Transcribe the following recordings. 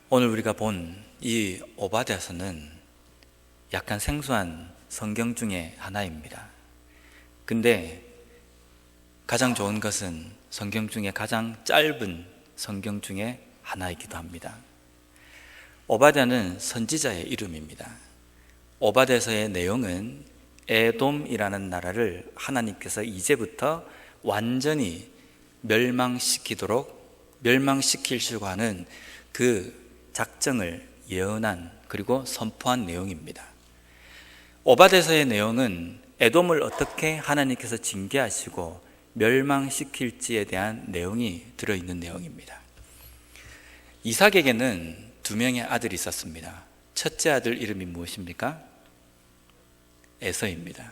오늘 우리가 본 이 오바댜서는 약간 생소한 성경 중에 하나입니다. 근데 가장 좋은 것은 성경 중에 가장 짧은 성경 중에 하나이기도 합니다. 오바댜는 선지자의 이름입니다. 오바댜서의 내용은 에돔이라는 나라를 하나님께서 이제부터 완전히 멸망시키려고 하는 그 작정을 예언한 그리고 선포한 내용입니다. 오바댜서의 내용은 에돔을 어떻게 하나님께서 징계하시고 멸망시킬지에 대한 내용이 들어있는 내용입니다. 이삭에게는 두 명의 아들이 있었습니다. 첫째 아들 이름이 무엇입니까? 에서입니다.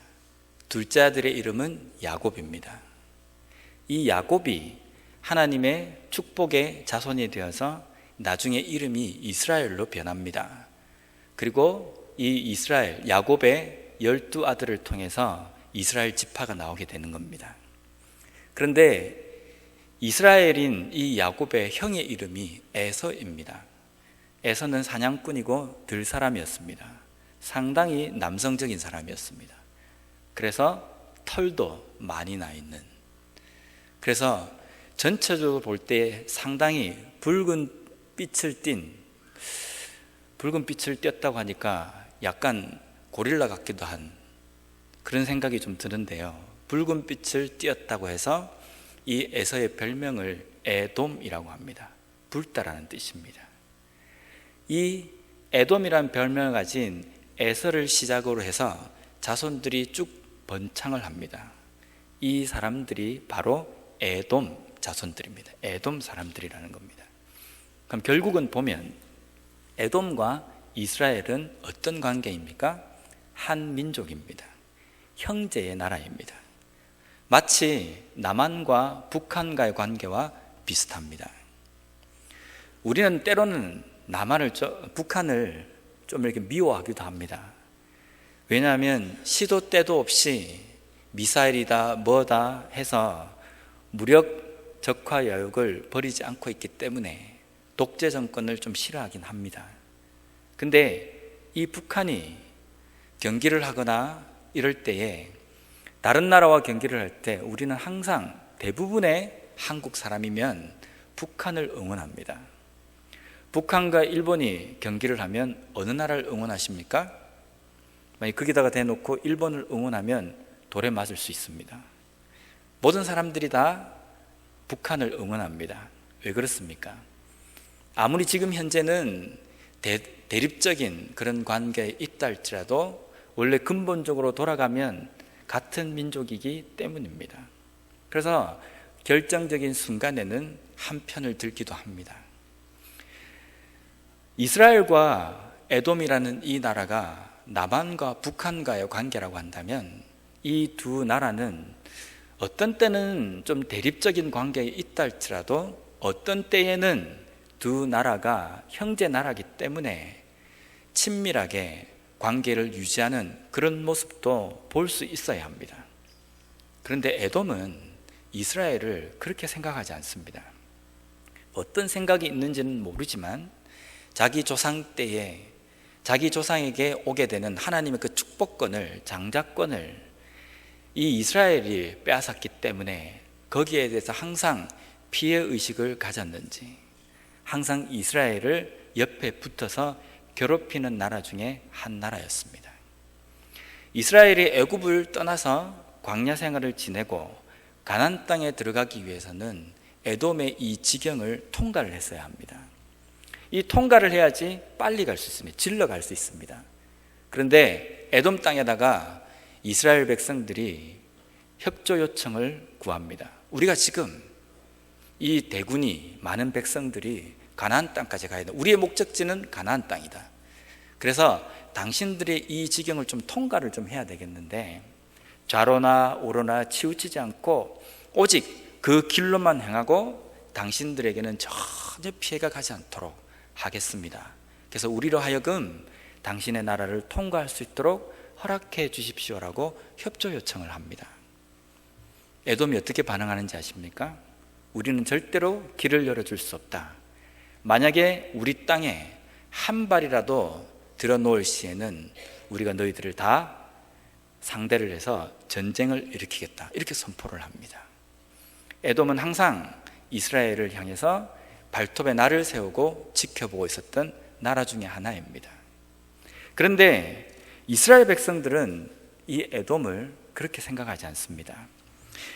둘째 아들의 이름은 야곱입니다. 이 야곱이 하나님의 축복의 자손이 되어서 나중에 이름이 이스라엘로 변합니다. 그리고 이 이스라엘, 야곱의 12아들을 통해서 이스라엘 지파가 나오게 되는 겁니다. 그런데 이스라엘인 이 야곱의 형의 이름이 에서입니다. 에서는 사냥꾼이고 들사람이었습니다. 상당히 남성적인 사람이었습니다. 그래서 털도 많이 나 있는, 그래서 전체적으로 볼 때 상당히 붉은 빛을 띄었다고 하니까 약간 고릴라 같기도 한 그런 생각이 좀 드는데요. 붉은 빛을 띄었다고 해서 이 에서의 별명을 에돔이라고 합니다. 붉다라는 뜻입니다. 이 에돔이라는 별명을 가진 에서를 시작으로 해서 자손들이 쭉 번창을 합니다. 이 사람들이 바로 에돔 자손들입니다. 에돔 사람들이라는 겁니다. 그럼 결국은 보면 에돔과 이스라엘은 어떤 관계입니까? 한 민족입니다. 형제의 나라입니다. 마치 남한과 북한과의 관계와 비슷합니다. 우리는 때로는 북한을 좀 이렇게 미워하기도 합니다. 왜냐하면 시도 때도 없이 미사일이다 뭐다 해서 무력 적화 여욕을 버리지 않고 있기 때문에 독재 정권을 좀 싫어하긴 합니다. 근데 이 북한이 경기를 하거나 이럴 때에 다른 나라와 경기를 할 때 우리는 항상 대부분의 한국 사람이면 북한을 응원합니다. 북한과 일본이 경기를 하면 어느 나라를 응원하십니까? 만약 거기다가 대놓고 일본을 응원하면 돌에 맞을 수 있습니다. 모든 사람들이 다 북한을 응원합니다. 왜 그렇습니까? 아무리 지금 현재는 대립적인 그런 관계에 있다 할지라도 원래 근본적으로 돌아가면 같은 민족이기 때문입니다. 그래서 결정적인 순간에는 한 편을 들기도 합니다. 이스라엘과 에돔이라는 이 나라가 남한과 북한과의 관계라고 한다면 이 두 나라는 어떤 때는 좀 대립적인 관계에 있다 할지라도 어떤 때에는 두 나라가 형제 나라이기 때문에 친밀하게 관계를 유지하는 그런 모습도 볼 수 있어야 합니다. 그런데 에돔은 이스라엘을 그렇게 생각하지 않습니다. 어떤 생각이 있는지는 모르지만 자기 조상 때에 자기 조상에게 오게 되는 하나님의 그 축복권을, 장자권을 이 이스라엘이 빼앗았기 때문에 거기에 대해서 항상 피해의식을 가졌는지 항상 이스라엘을 옆에 붙어서 괴롭히는 나라 중에 한 나라였습니다. 이스라엘이 애굽을 떠나서 광야 생활을 지내고 가나안 땅에 들어가기 위해서는 에돔의 이 지경을 통과를 했어야 합니다. 이 통과를 해야지 빨리 갈 수 있습니다. 질러 갈 수 있습니다. 그런데 에돔 땅에다가 이스라엘 백성들이 협조 요청을 구합니다. 우리가 지금 이 대군이 많은 백성들이 가나안 땅까지 가야 돼. 우리의 목적지는 가나안 땅이다. 그래서 당신들의 이 지경을 좀 통과를 좀 해야 되겠는데 좌로나 우로나 치우치지 않고 오직 그 길로만 행하고 당신들에게는 전혀 피해가 가지 않도록 하겠습니다. 그래서 우리로 하여금 당신의 나라를 통과할 수 있도록 허락해 주십시오라고 협조 요청을 합니다. 에돔이 어떻게 반응하는지 아십니까? 우리는 절대로 길을 열어줄 수 없다. 만약에 우리 땅에 한 발이라도 들어놓을 시에는 우리가 너희들을 다 상대를 해서 전쟁을 일으키겠다, 이렇게 선포를 합니다. 에돔은 항상 이스라엘을 향해서 발톱에 날을 세우고 지켜보고 있었던 나라 중에 하나입니다. 그런데 이스라엘 백성들은 이 에돔을 그렇게 생각하지 않습니다.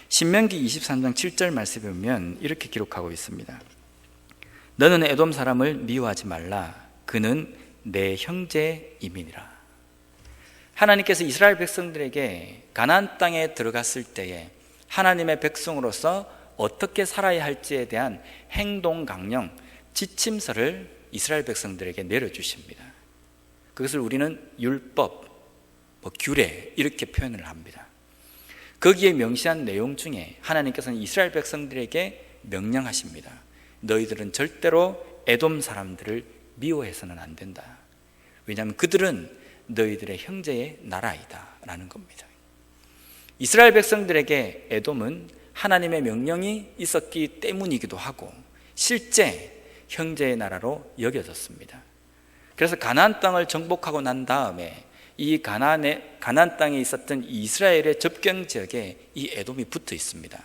신명기 23장 7절 말씀에 보면 이렇게 기록하고 있습니다. 너는 에돔 사람을 미워하지 말라. 그는 내 형제임이니라. 하나님께서 이스라엘 백성들에게 가나안 땅에 들어갔을 때에 하나님의 백성으로서 어떻게 살아야 할지에 대한 행동 강령, 지침서를 이스라엘 백성들에게 내려주십니다. 그것을 우리는 율법, 규례 이렇게 표현을 합니다. 거기에 명시한 내용 중에 하나님께서는 이스라엘 백성들에게 명령하십니다. 너희들은 절대로 에돔 사람들을 미워해서는 안 된다. 왜냐하면 그들은 너희들의 형제의 나라이다 라는 겁니다. 이스라엘 백성들에게 에돔은 하나님의 명령이 있었기 때문이기도 하고 실제 형제의 나라로 여겨졌습니다. 그래서 가나안 땅을 정복하고 난 다음에 이 가나안 땅에 있었던 이스라엘의 접경 지역에 이 에돔이 붙어 있습니다.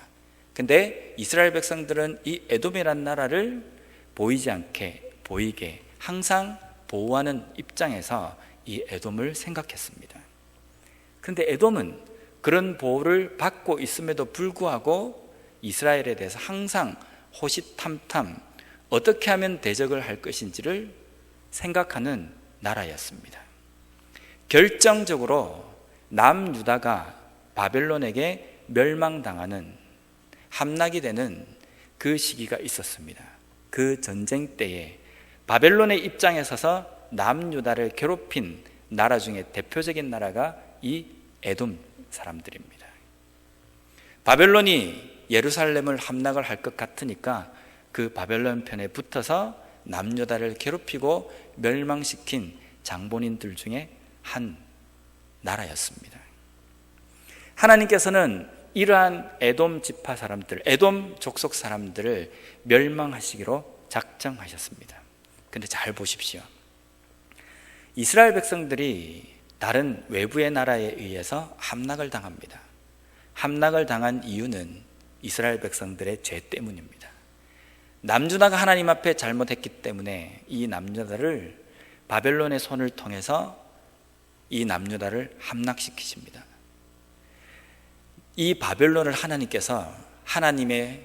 근데 이스라엘 백성들은 이 에돔이라는 나라를 보이지 않게 보이게 항상 보호하는 입장에서 이 에돔을 생각했습니다. 그런데 에돔은 그런 보호를 받고 있음에도 불구하고 이스라엘에 대해서 항상 호시탐탐 어떻게 하면 대적을 할 것인지를 생각하는 나라였습니다. 결정적으로 남유다가 바벨론에게 멸망당하는 함락이 되는 그 시기가 있었습니다. 그 전쟁 때에 바벨론의 입장에 서서 남유다를 괴롭힌 나라 중에 대표적인 나라가 이 에돔 사람들입니다. 바벨론이 예루살렘을 함락을 할 것 같으니까 그 바벨론 편에 붙어서 남유다를 괴롭히고 멸망시킨 장본인들 중에 한 나라였습니다. 하나님께서는 이러한 에돔 지파 사람들, 에돔 족속 사람들을 멸망하시기로 작정하셨습니다. 근데 잘 보십시오. 이스라엘 백성들이 다른 외부의 나라에 의해서 함락을 당합니다. 함락을 당한 이유는 이스라엘 백성들의 죄 때문입니다. 남유다가 하나님 앞에 잘못했기 때문에 이 남유다를 바벨론의 손을 통해서 이 남유다를 함락시키십니다. 이 바벨론을 하나님께서 하나님의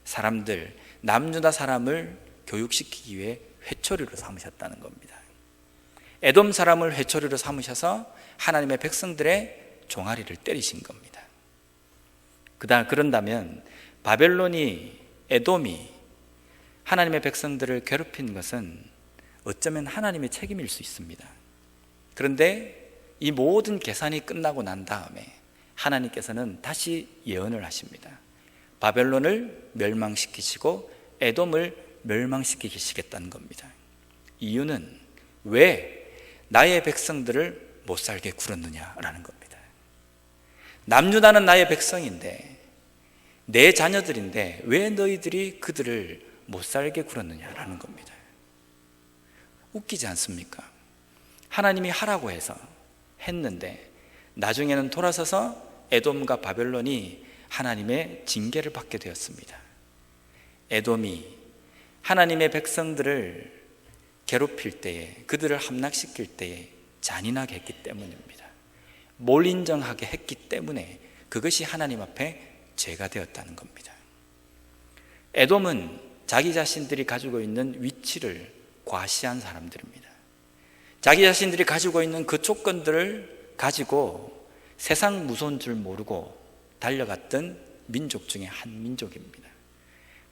사람들, 남유다 사람을 교육시키기 위해 회초리로 삼으셨다는 겁니다. 에돔 사람을 회초리로 삼으셔서 하나님의 백성들의 종아리를 때리신 겁니다. 그런다면 바벨론이, 에돔이 하나님의 백성들을 괴롭힌 것은 어쩌면 하나님의 책임일 수 있습니다. 그런데 이 모든 계산이 끝나고 난 다음에 하나님께서는 다시 예언을 하십니다. 바벨론을 멸망시키시고 에돔을 멸망시키시겠다는 겁니다. 이유는 왜 나의 백성들을 못 살게 굴었느냐라는 겁니다. 남유다는 나의 백성인데 내 자녀들인데 왜 너희들이 그들을 못 살게 굴었느냐라는 겁니다. 웃기지 않습니까? 하나님이 하라고 해서 했는데 나중에는 돌아서서 에돔과 바벨론이 하나님의 징계를 받게 되었습니다. 에돔이 하나님의 백성들을 괴롭힐 때에, 그들을 함락시킬 때에 잔인하게 했기 때문입니다. 몰인정하게 했기 때문에 그것이 하나님 앞에 죄가 되었다는 겁니다. 에돔은 자기 자신들이 가지고 있는 위치를 과시한 사람들입니다. 자기 자신들이 가지고 있는 그 조건들을 가지고 세상 무서운 줄 모르고 달려갔던 민족 중에 한 민족입니다.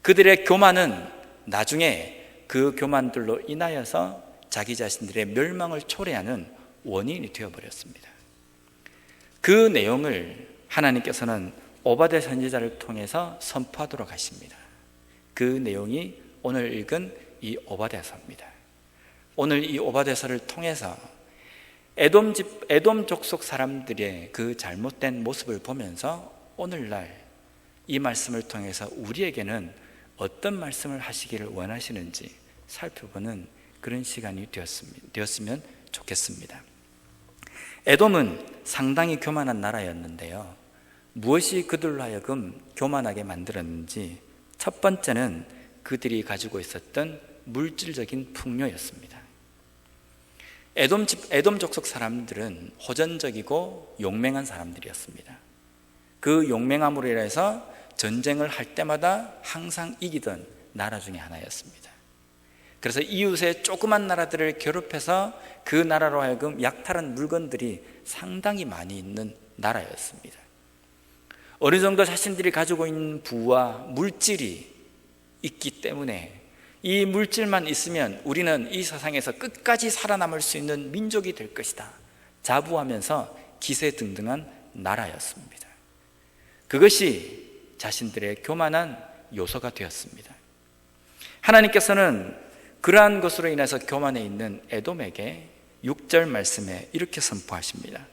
그들의 교만은 나중에 그 교만들로 인하여서 자기 자신들의 멸망을 초래하는 원인이 되어버렸습니다. 그 내용을 하나님께서는 오바댜 선지자를 통해서 선포하도록 하십니다. 그 내용이 오늘 읽은 이 오바댜서입니다. 오늘 이 오바댜서를 통해서 에돔 족속 사람들의 그 잘못된 모습을 보면서 오늘날 이 말씀을 통해서 우리에게는 어떤 말씀을 하시기를 원하시는지 살펴보는 그런 시간이 되었으면 좋겠습니다. 에돔은 상당히 교만한 나라였는데요, 무엇이 그들로 하여금 교만하게 만들었는지 첫 번째는 그들이 가지고 있었던 물질적인 풍요였습니다. 에돔 족속 사람들은 호전적이고 용맹한 사람들이었습니다. 그 용맹함으로 인해서 전쟁을 할 때마다 항상 이기던 나라 중에 하나였습니다. 그래서 이웃의 조그만 나라들을 괴롭혀서 그 나라로 하여금 약탈한 물건들이 상당히 많이 있는 나라였습니다. 어느 정도 자신들이 가지고 있는 부와 물질이 있기 때문에 이 물질만 있으면 우리는 이 세상에서 끝까지 살아남을 수 있는 민족이 될 것이다 자부하면서 기세등등한 나라였습니다. 그것이 자신들의 교만한 요소가 되었습니다. 하나님께서는 그러한 것으로 인해서 교만해 있는 에돔에게 6절 말씀에 이렇게 선포하십니다.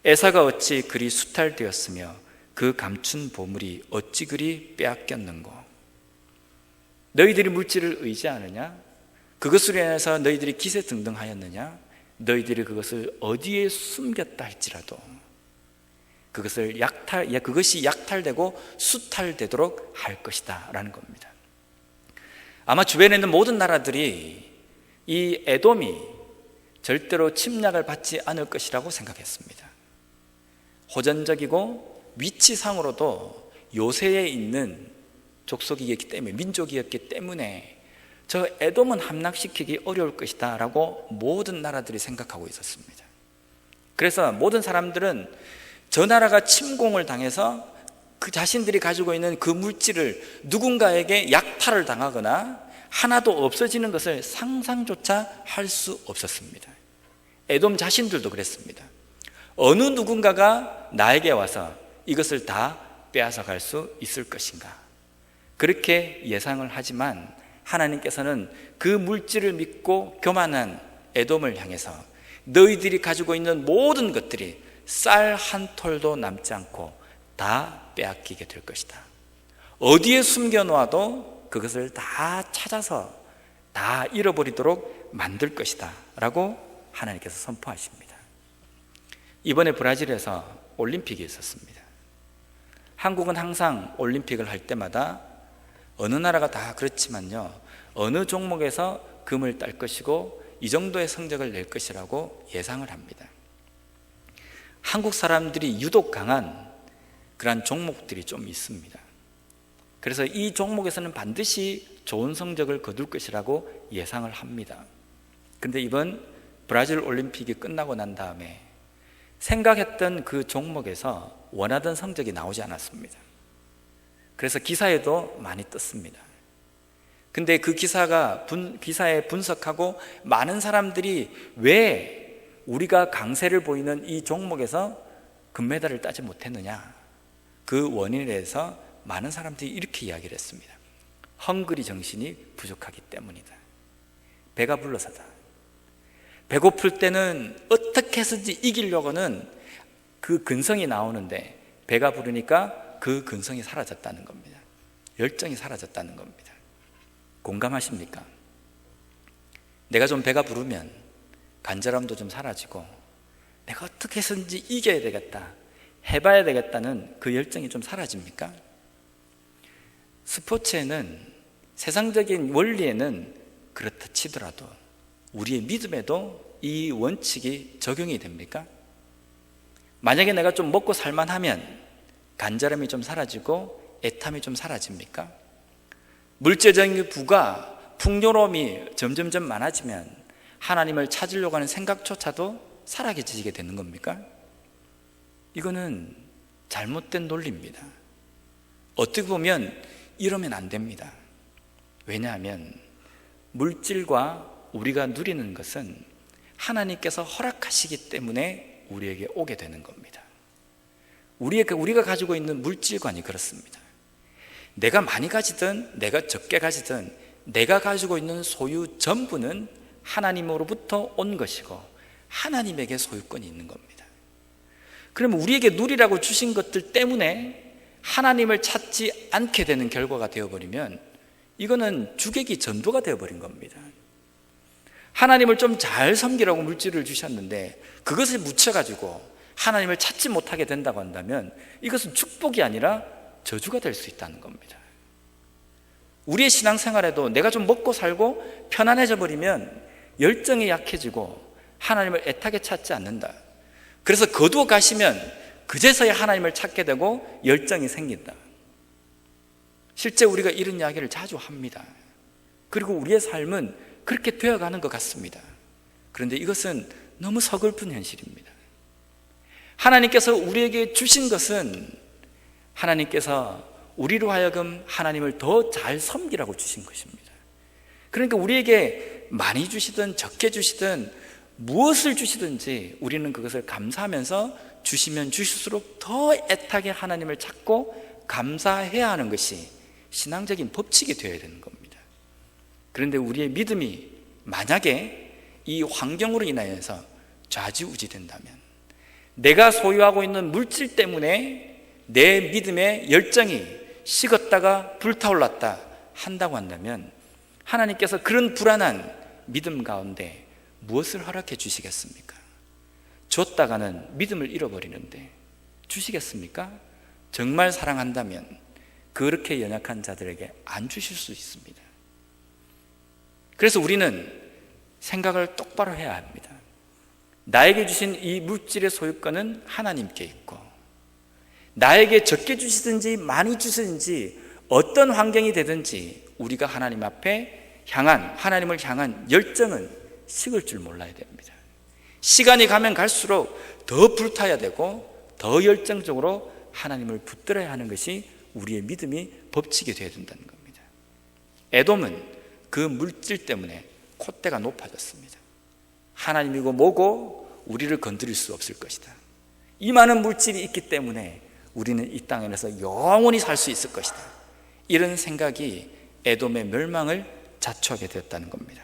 에사가 어찌 그리 수탈되었으며 그 감춘 보물이 어찌 그리 빼앗겼는고. 너희들이 물질을 의지하느냐? 그것으로 인해서 너희들이 기세등등하였느냐? 너희들이 그것을 어디에 숨겼다 할지라도 그것이 약탈되고 수탈되도록 할 것이다 라는 겁니다. 아마 주변에 있는 모든 나라들이 이 에돔이 절대로 침략을 받지 않을 것이라고 생각했습니다. 호전적이고 위치상으로도 요새에 있는 족속이었기 때문에, 민족이었기 때문에 저 에돔은 함락시키기 어려울 것이다 라고 모든 나라들이 생각하고 있었습니다. 그래서 모든 사람들은 저 나라가 침공을 당해서 그 자신들이 가지고 있는 그 물질을 누군가에게 약탈을 당하거나 하나도 없어지는 것을 상상조차 할 수 없었습니다. 에돔 자신들도 그랬습니다. 어느 누군가가 나에게 와서 이것을 다 빼앗아 갈 수 있을 것인가, 그렇게 예상을 하지만 하나님께서는 그 물질을 믿고 교만한 에돔을 향해서 너희들이 가지고 있는 모든 것들이 쌀 한 톨도 남지 않고 다 빼앗기게 될 것이다. 어디에 숨겨놓아도 그것을 다 찾아서 다 잃어버리도록 만들 것이다 라고 하나님께서 선포하십니다. 이번에 브라질에서 올림픽이 있었습니다. 한국은 항상 올림픽을 할 때마다 어느 나라가 다 그렇지만요, 어느 종목에서 금을 딸 것이고 이 정도의 성적을 낼 것이라고 예상을 합니다. 한국 사람들이 유독 강한 그런 종목들이 좀 있습니다. 그래서 이 종목에서는 반드시 좋은 성적을 거둘 것이라고 예상을 합니다. 그런데 이번 브라질 올림픽이 끝나고 난 다음에 생각했던 그 종목에서 원하던 성적이 나오지 않았습니다. 그래서 기사에도 많이 떴습니다. 근데 그 기사에 분석하고 많은 사람들이 왜 우리가 강세를 보이는 이 종목에서 금메달을 따지 못했느냐, 그 원인에 대해서 많은 사람들이 이렇게 이야기를 했습니다. 헝그리 정신이 부족하기 때문이다. 배가 불러서다. 배고플 때는 어떻게 해서든지 이기려고는 그 근성이 나오는데 배가 부르니까 그 근성이 사라졌다는 겁니다. 열정이 사라졌다는 겁니다. 공감하십니까? 내가 좀 배가 부르면 간절함도 좀 사라지고 내가 어떻게 해서든지 이겨야 되겠다, 해봐야 되겠다는 그 열정이 좀 사라집니까? 스포츠에는, 세상적인 원리에는 그렇다 치더라도 우리의 믿음에도 이 원칙이 적용이 됩니까? 만약에 내가 좀 먹고 살만하면 간절함이 좀 사라지고 애탐이 좀 사라집니까? 물질적인 부가, 풍요로움이 점점점 많아지면 하나님을 찾으려고 하는 생각조차도 사라지게 되는 겁니까? 이거는 잘못된 논리입니다. 어떻게 보면 이러면 안 됩니다. 왜냐하면 물질과 우리가 누리는 것은 하나님께서 허락하시기 때문에 우리에게 오게 되는 겁니다. 우리가 가지고 있는 물질관이 그렇습니다. 내가 많이 가지든 내가 적게 가지든 내가 가지고 있는 소유 전부는 하나님으로부터 온 것이고 하나님에게 소유권이 있는 겁니다. 그러면 우리에게 누리라고 주신 것들 때문에 하나님을 찾지 않게 되는 결과가 되어버리면 이거는 주객이 전도가 되어버린 겁니다. 하나님을 좀 잘 섬기라고 물질을 주셨는데 그것에 묻혀가지고 하나님을 찾지 못하게 된다고 한다면 이것은 축복이 아니라 저주가 될 수 있다는 겁니다. 우리의 신앙생활에도 내가 좀 먹고 살고 편안해져 버리면 열정이 약해지고 하나님을 애타게 찾지 않는다. 그래서 거두어 가시면 그제서야 하나님을 찾게 되고 열정이 생긴다. 실제 우리가 이런 이야기를 자주 합니다. 그리고 우리의 삶은 그렇게 되어가는 것 같습니다. 그런데 이것은 너무 서글픈 현실입니다. 하나님께서 우리에게 주신 것은 하나님께서 우리로 하여금 하나님을 더 잘 섬기라고 주신 것입니다. 그러니까 우리에게 많이 주시든 적게 주시든 무엇을 주시든지 우리는 그것을 감사하면서 주시면 주실수록 더 애타게 하나님을 찾고 감사해야 하는 것이 신앙적인 법칙이 되어야 되는 겁니다. 그런데 우리의 믿음이 만약에 이 환경으로 인하여서 좌지우지 된다면, 내가 소유하고 있는 물질 때문에 내 믿음의 열정이 식었다가 불타올랐다 한다고 한다면 하나님께서 그런 불안한 믿음 가운데 무엇을 허락해 주시겠습니까? 줬다가는 믿음을 잃어버리는데 주시겠습니까? 정말 사랑한다면 그렇게 연약한 자들에게 안 주실 수 있습니다. 그래서 우리는 생각을 똑바로 해야 합니다. 나에게 주신 이 물질의 소유권은 하나님께 있고, 나에게 적게 주시든지 많이 주시든지 어떤 환경이 되든지 우리가 하나님 앞에 하나님을 향한 열정은 식을 줄 몰라야 됩니다. 시간이 가면 갈수록 더 불타야 되고 더 열정적으로 하나님을 붙들어야 하는 것이 우리의 믿음이 법칙이 되어야 된다는 겁니다. 에돔은 그 물질 때문에 콧대가 높아졌습니다. 하나님이고 뭐고 우리를 건드릴 수 없을 것이다. 이 많은 물질이 있기 때문에 우리는 이 땅에서 영원히 살 수 있을 것이다. 이런 생각이 에돔의 멸망을 자초하게 되었다는 겁니다.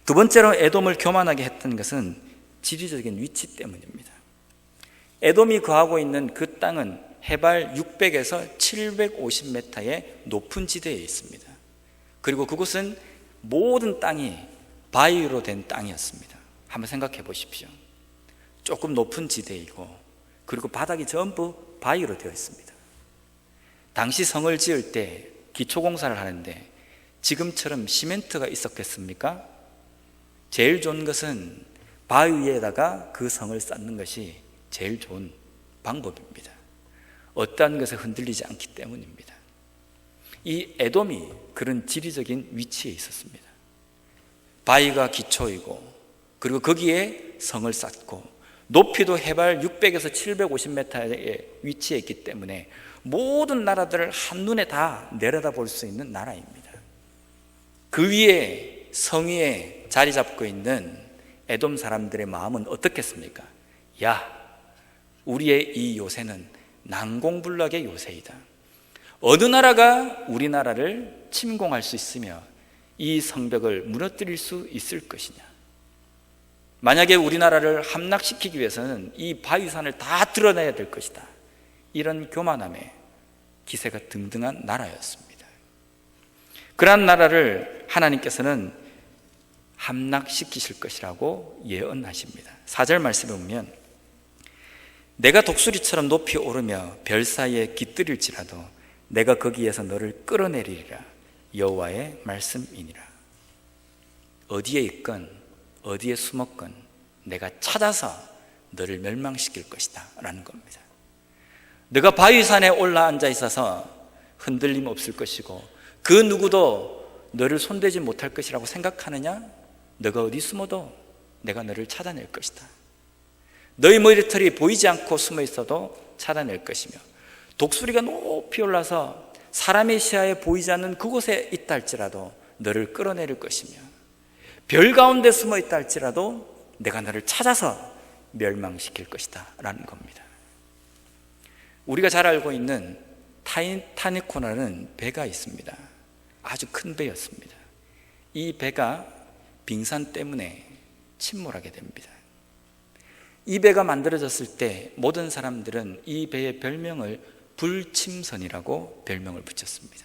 두 번째로 에돔을 교만하게 했던 것은 지리적인 위치 때문입니다. 에돔이 거하고 있는 그 땅은 해발 600에서 750m의 높은 지대에 있습니다. 그리고 그곳은 모든 땅이 바위로 된 땅이었습니다. 한번 생각해 보십시오. 조금 높은 지대이고 그리고 바닥이 전부 바위로 되어 있습니다. 당시 성을 지을 때 기초공사를 하는데 지금처럼 시멘트가 있었겠습니까? 제일 좋은 것은 바위 위에다가 그 성을 쌓는 것이 제일 좋은 방법입니다. 어떠한 것에 흔들리지 않기 때문입니다. 이 에돔이 그런 지리적인 위치에 있었습니다. 바위가 기초이고 그리고 거기에 성을 쌓고 높이도 해발 600에서 750m의 위치에 있기 때문에 모든 나라들을 한눈에 다 내려다볼 수 있는 나라입니다. 그 위에 성 위에 자리 잡고 있는 에돔 사람들의 마음은 어떻겠습니까? 야, 우리의 이 요새는 난공불락의 요새이다. 어느 나라가 우리나라를 침공할 수 있으며 이 성벽을 무너뜨릴 수 있을 것이냐? 만약에 우리나라를 함락시키기 위해서는 이 바위산을 다 드러내야 될 것이다. 이런 교만함에 기세가 등등한 나라였습니다. 그러한 나라를 하나님께서는 함락시키실 것이라고 예언하십니다. 4절 말씀에 보면 내가 독수리처럼 높이 오르며 별 사이에 깃들일지라도 내가 거기에서 너를 끌어내리리라. 여호와의 말씀이니라. 어디에 있건 어디에 숨었건 내가 찾아서 너를 멸망시킬 것이다 라는 겁니다. 너가 바위산에 올라앉아 있어서 흔들림 없을 것이고 그 누구도 너를 손대지 못할 것이라고 생각하느냐? 너가 어디 숨어도 내가 너를 찾아낼 것이다. 너희 머리털이 보이지 않고 숨어 있어도 찾아낼 것이며 독수리가 높이 올라서 사람의 시야에 보이지 않는 그곳에 있다 할지라도 너를 끌어내릴 것이며 별 가운데 숨어 있다 할지라도 내가 너를 찾아서 멸망시킬 것이다 라는 겁니다. 우리가 잘 알고 있는 타이타닉호라는 배가 있습니다. 아주 큰 배였습니다. 이 배가 빙산 때문에 침몰하게 됩니다. 이 배가 만들어졌을 때 모든 사람들은 이 배의 별명을 불침선이라고 별명을 붙였습니다.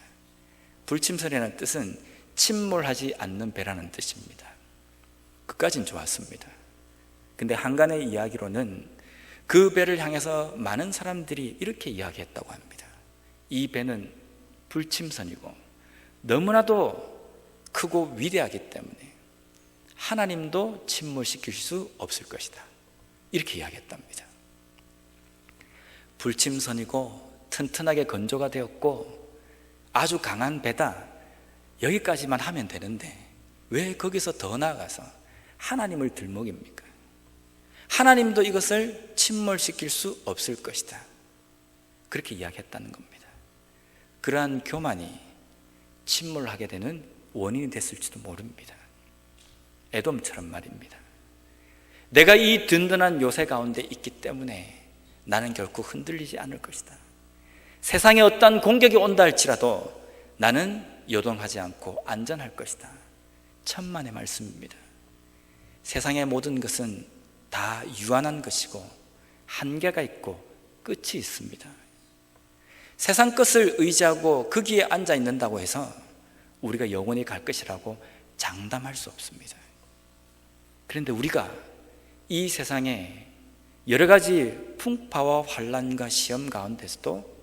불침선이라는 뜻은 침몰하지 않는 배라는 뜻입니다. 그까진 좋았습니다. 근데 한간의 이야기로는 그 배를 향해서 많은 사람들이 이렇게 이야기했다고 합니다. 이 배는 불침선이고 너무나도 크고 위대하기 때문에 하나님도 침몰시킬 수 없을 것이다. 이렇게 이야기했답니다. 불침선이고 튼튼하게 건조가 되었고 아주 강한 배다. 여기까지만 하면 되는데 왜 거기서 더 나아가서 하나님을 들먹입니까? 하나님도 이것을 침몰시킬 수 없을 것이다. 그렇게 이야기했다는 겁니다. 그러한 교만이 침몰하게 되는 원인이 됐을지도 모릅니다. 에돔처럼 말입니다. 내가 이 든든한 요새 가운데 있기 때문에 나는 결코 흔들리지 않을 것이다. 세상에 어떠한 공격이 온다 할지라도 나는 요동하지 않고 안전할 것이다. 천만의 말씀입니다. 세상의 모든 것은 다 유한한 것이고 한계가 있고 끝이 있습니다. 세상 것을 의지하고 거기에 앉아 있는다고 해서 우리가 영원히 갈 것이라고 장담할 수 없습니다. 그런데 우리가 이 세상에 여러 가지 풍파와 환난과 시험 가운데서도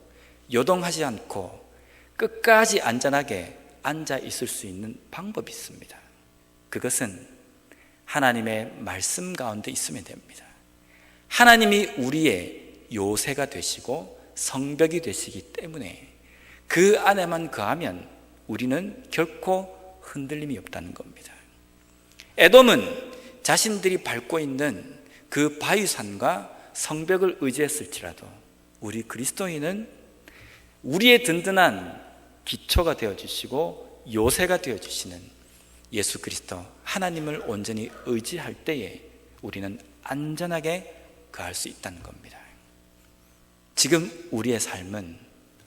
요동하지 않고 끝까지 안전하게 앉아 있을 수 있는 방법이 있습니다. 그것은 하나님의 말씀 가운데 있으면 됩니다. 하나님이 우리의 요새가 되시고 성벽이 되시기 때문에 그 안에만 거하면 우리는 결코 흔들림이 없다는 겁니다. 에돔은 자신들이 밟고 있는 그 바위산과 성벽을 의지했을지라도 우리 그리스도인은 우리의 든든한 기초가 되어주시고 요새가 되어주시는 예수 그리스도 하나님을 온전히 의지할 때에 우리는 안전하게 거할 수 있다는 겁니다. 지금 우리의 삶은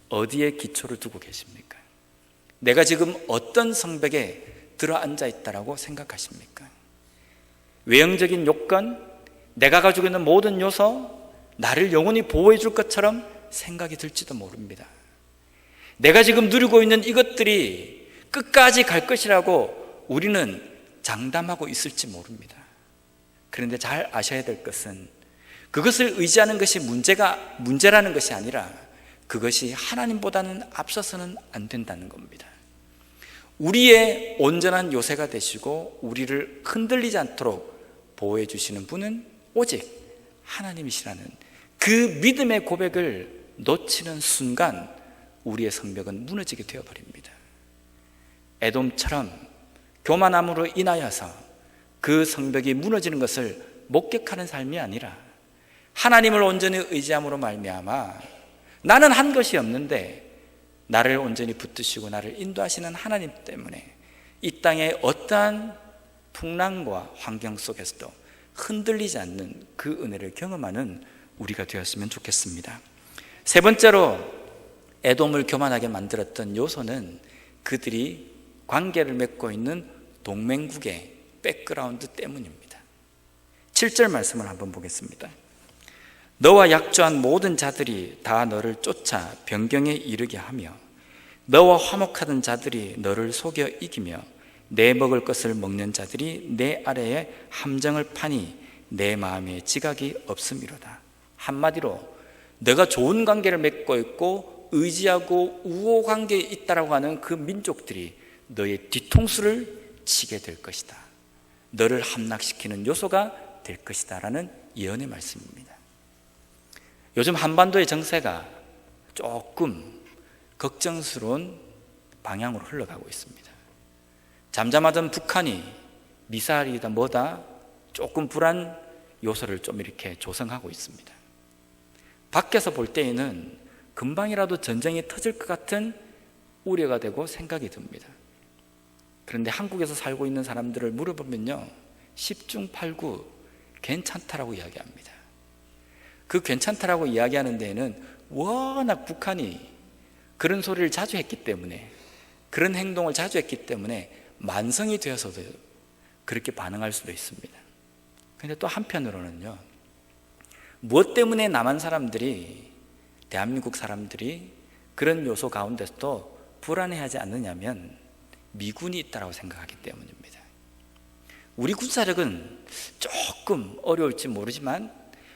어디에 기초를 두고 계십니까? 내가 지금 어떤 성벽에 들어앉아 있다라고 생각하십니까? 외형적인 요건, 내가 가지고 있는 모든 요소, 나를 영원히 보호해 줄 것처럼 생각이 들지도 모릅니다. 내가 지금 누리고 있는 이것들이 끝까지 갈 것이라고 우리는 장담하고 있을지 모릅니다. 그런데 잘 아셔야 될 것은 그것을 의지하는 것이 문제라는 것이 아니라 그것이 하나님보다는 앞서서는 안 된다는 겁니다. 우리의 온전한 요새가 되시고 우리를 흔들리지 않도록 보호해 주시는 분은 오직 하나님이시라는 그 믿음의 고백을 놓치는 순간 우리의 성벽은 무너지게 되어버립니다. 에돔처럼 교만함으로 인하여서 그 성벽이 무너지는 것을 목격하는 삶이 아니라 하나님을 온전히 의지함으로 말미암아 나는 한 것이 없는데 나를 온전히 붙드시고 나를 인도하시는 하나님 때문에 이 땅의 어떠한 풍랑과 환경 속에서도 흔들리지 않는 그 은혜를 경험하는 우리가 되었으면 좋겠습니다. 세 번째로 에돔을 교만하게 만들었던 요소는 그들이 관계를 맺고 있는 동맹국의 백그라운드 때문입니다. 7절 말씀을 한번 보겠습니다. 너와 약조한 모든 자들이 다 너를 쫓아 변경에 이르게 하며 너와 화목하던 자들이 너를 속여 이기며 내 먹을 것을 먹는 자들이 내 아래에 함정을 파니 내 마음에 지각이 없음이로다. 한마디로 너가 좋은 관계를 맺고 있고 의지하고 우호 관계에 있다라고 하는 그 민족들이 너의 뒤통수를 치게 될 것이다. 너를 함락시키는 요소가 될 것이다 라는 예언의 말씀입니다. 요즘 한반도의 정세가 조금 걱정스러운 방향으로 흘러가고 있습니다. 잠잠하던 북한이 미사일이다 뭐다 조금 불안 요소를 좀 이렇게 조성하고 있습니다. 밖에서 볼 때에는 금방이라도 전쟁이 터질 것 같은 우려가 되고 생각이 듭니다. 그런데 한국에서 살고 있는 사람들을 물어보면요 10중 8구 괜찮다라고 이야기합니다. 그 괜찮다라고 이야기하는 데에는 워낙 북한이 그런 소리를 자주 했기 때문에 그런 행동을 자주 했기 때문에 만성이 되어서도 그렇게 반응할 수도 있습니다. 그런데 또 한편으로는요 무엇 때문에 남한 사람들이 대한민국 사람들이 그런 요소 가운데서도 불안해하지 않느냐면 미군이 있다고 생각하기 때문입니다. 우리 군사력은 조금 어려울지 모르지만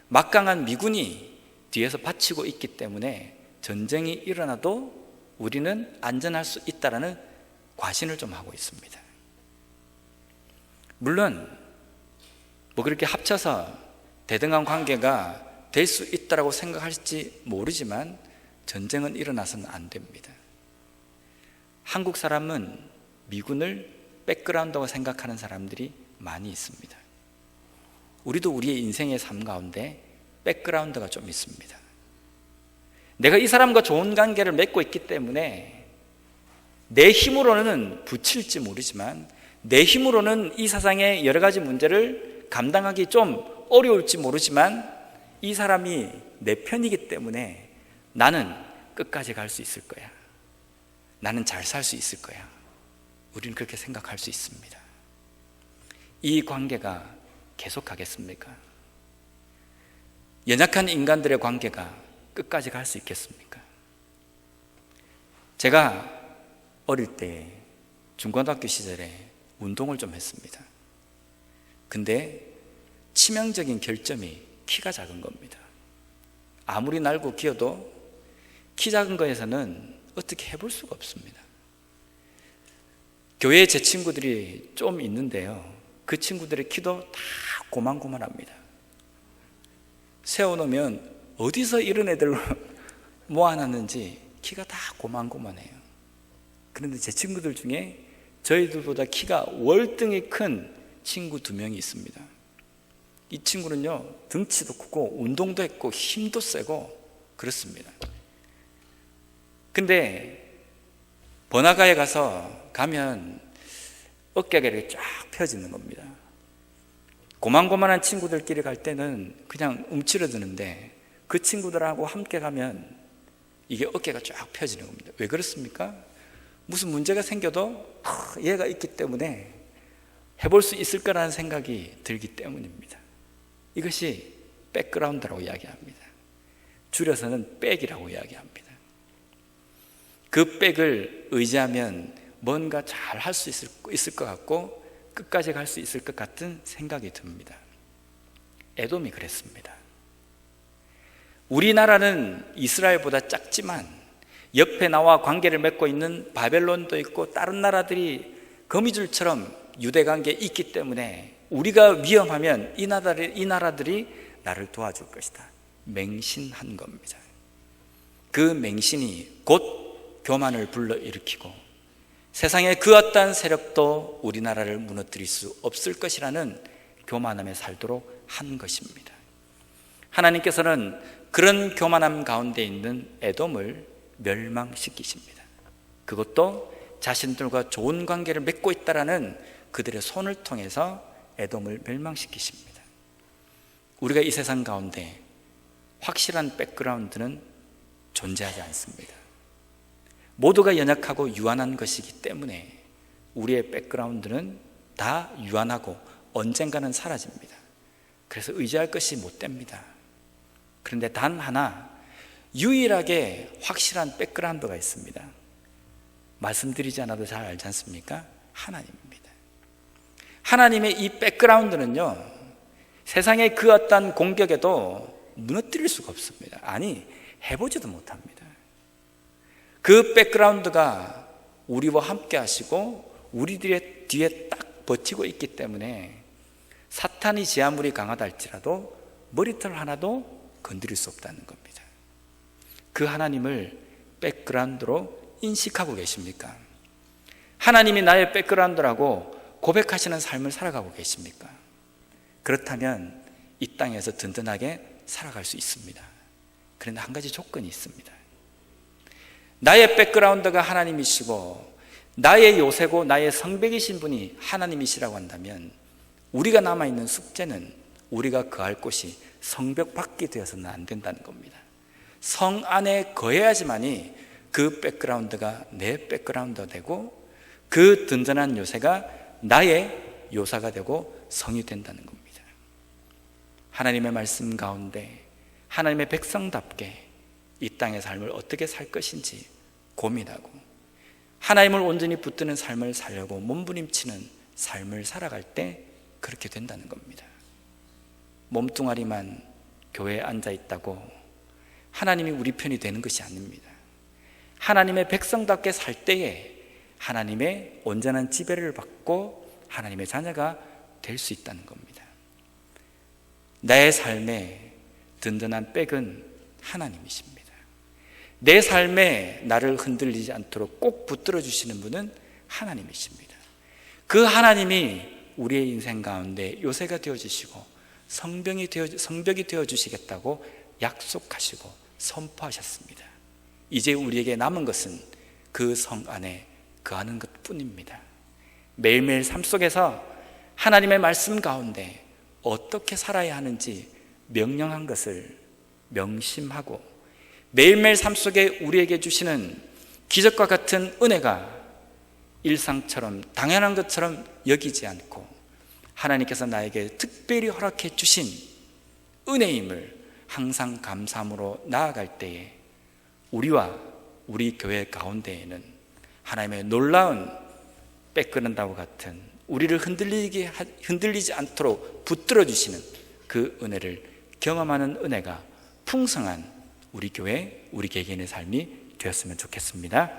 막강한 미군이 뒤에서 받치고 있기 때문에 전쟁이 일어나도 우리는 안전할 수 있다는 과신을 좀 하고 있습니다. 물론 그렇게 합쳐서 대등한 관계가 될 수 있다고 생각할지 모르지만 전쟁은 일어나서는 안 됩니다. 한국 사람은 미군을 백그라운드라고 생각하는 사람들이 많이 있습니다. 우리도 우리의 인생의 삶 가운데 백그라운드가 좀 있습니다. 내가 이 사람과 좋은 관계를 맺고 있기 때문에 내 힘으로는 붙일지 모르지만 내 힘으로는 이 세상의 여러 가지 문제를 감당하기 좀 어려울지 모르지만 이 사람이 내 편이기 때문에 나는 끝까지 갈 수 있을 거야. 나는 잘 살 수 있을 거야. 우리는 그렇게 생각할 수 있습니다. 이 관계가 계속하겠습니까? 연약한 인간들의 관계가 끝까지 갈 수 있겠습니까? 제가 어릴 때 중고등학교 시절에 운동을 좀 했습니다. 근데 치명적인 결점이 키가 작은 겁니다. 아무리 날고 기어도 키 작은 거에서는 어떻게 해볼 수가 없습니다. 교회에 제 친구들이 좀 있는데요, 그 친구들의 키도 다 고만고만합니다. 세워놓으면 어디서 이런 애들 모아놨는지 키가 다 고만고만해요. 그런데 제 친구들 중에 저희들보다 키가 월등히 큰 친구 2명이 있습니다. 이 친구는요, 등치도 크고 운동도 했고 힘도 세고 그렇습니다. 근데 번화가에 가면 어깨가 이렇게 쫙 펴지는 겁니다. 고만고만한 친구들끼리 갈 때는 그냥 움츠러드는데 그 친구들하고 함께 가면 이게 어깨가 쫙 펴지는 겁니다. 왜 그렇습니까? 무슨 문제가 생겨도 얘가 있기 때문에 해볼 수 있을 거라는 생각이 들기 때문입니다. 이것이 백그라운드라고 이야기합니다. 줄여서는 백이라고 이야기합니다. 그 백을 의지하면 뭔가 잘 할 수 있을 것 같고 끝까지 갈 수 있을 것 같은 생각이 듭니다. 에돔이 그랬습니다. 우리나라는 이스라엘보다 작지만 옆에 나와 관계를 맺고 있는 바벨론도 있고 다른 나라들이 거미줄처럼 유대 관계에 있기 때문에 우리가 위험하면 이 나라들이 나를 도와줄 것이다. 맹신한 겁니다. 그 맹신이 곧 교만을 불러일으키고 세상에 그 어떠한 세력도 우리나라를 무너뜨릴 수 없을 것이라는 교만함에 살도록 한 것입니다. 하나님께서는 그런 교만함 가운데 있는 에돔을 멸망시키십니다. 그것도 자신들과 좋은 관계를 맺고 있다라는 그들의 손을 통해서 에돔을 멸망시키십니다. 우리가 이 세상 가운데 확실한 백그라운드는 존재하지 않습니다. 모두가 연약하고 유한한 것이기 때문에 우리의 백그라운드는 다 유한하고 언젠가는 사라집니다. 그래서 의지할 것이 못 됩니다. 그런데 단 하나 유일하게 확실한 백그라운드가 있습니다. 말씀드리지 않아도 잘 알지 않습니까? 하나님입니다. 하나님의 이 백그라운드는요, 세상의 그 어떤 공격에도 무너뜨릴 수가 없습니다. 아니, 해보지도 못합니다. 그 백그라운드가 우리와 함께 하시고 우리들의 뒤에 딱 버티고 있기 때문에 사탄이 제 아무리 강하다 할지라도 머리털 하나도 건드릴 수 없다는 겁니다. 그 하나님을 백그라운드로 인식하고 계십니까? 하나님이 나의 백그라운드라고 고백하시는 삶을 살아가고 계십니까? 그렇다면 이 땅에서 든든하게 살아갈 수 있습니다. 그런데 한 가지 조건이 있습니다. 나의 백그라운드가 하나님이시고 나의 요새고 나의 성백이신 분이 하나님이시라고 한다면 우리가 남아있는 숙제는 우리가 거할 곳이 성벽 밖이 되어서는 안 된다는 겁니다. 성 안에 거해야지만이 그 백그라운드가 내 백그라운드가 되고 그 든든한 요새가 나의 요사가 되고 성이 된다는 겁니다. 하나님의 말씀 가운데 하나님의 백성답게 이 땅의 삶을 어떻게 살 것인지 고민하고 하나님을 온전히 붙드는 삶을 살려고 몸부림치는 삶을 살아갈 때 그렇게 된다는 겁니다. 몸뚱아리만 교회에 앉아 있다고 하나님이 우리 편이 되는 것이 아닙니다. 하나님의 백성답게 살 때에 하나님의 온전한 지배를 받고 하나님의 자녀가 될 수 있다는 겁니다. 나의 삶에 든든한 백은 하나님이십니다. 내 삶에 나를 흔들리지 않도록 꼭 붙들어 주시는 분은 하나님이십니다. 그 하나님이 우리의 인생 가운데 요새가 되어주시고 성벽이 되어주시겠다고 약속하시고 선포하셨습니다. 이제 우리에게 남은 것은 그 성 안에 거하는 것뿐입니다. 매일매일 삶 속에서 하나님의 말씀 가운데 어떻게 살아야 하는지 명령한 것을 명심하고 매일매일 삶 속에 우리에게 주시는 기적과 같은 은혜가 일상처럼 당연한 것처럼 여기지 않고 하나님께서 나에게 특별히 허락해 주신 은혜임을 항상 감사함으로 나아갈 때에 우리와 우리 교회 가운데에는 하나님의 놀라운 빼끄는다고 같은 우리를 흔들리지 않도록 붙들어 주시는 그 은혜를 경험하는 은혜가 풍성한 우리 교회, 우리 개개인의 삶이 되었으면 좋겠습니다.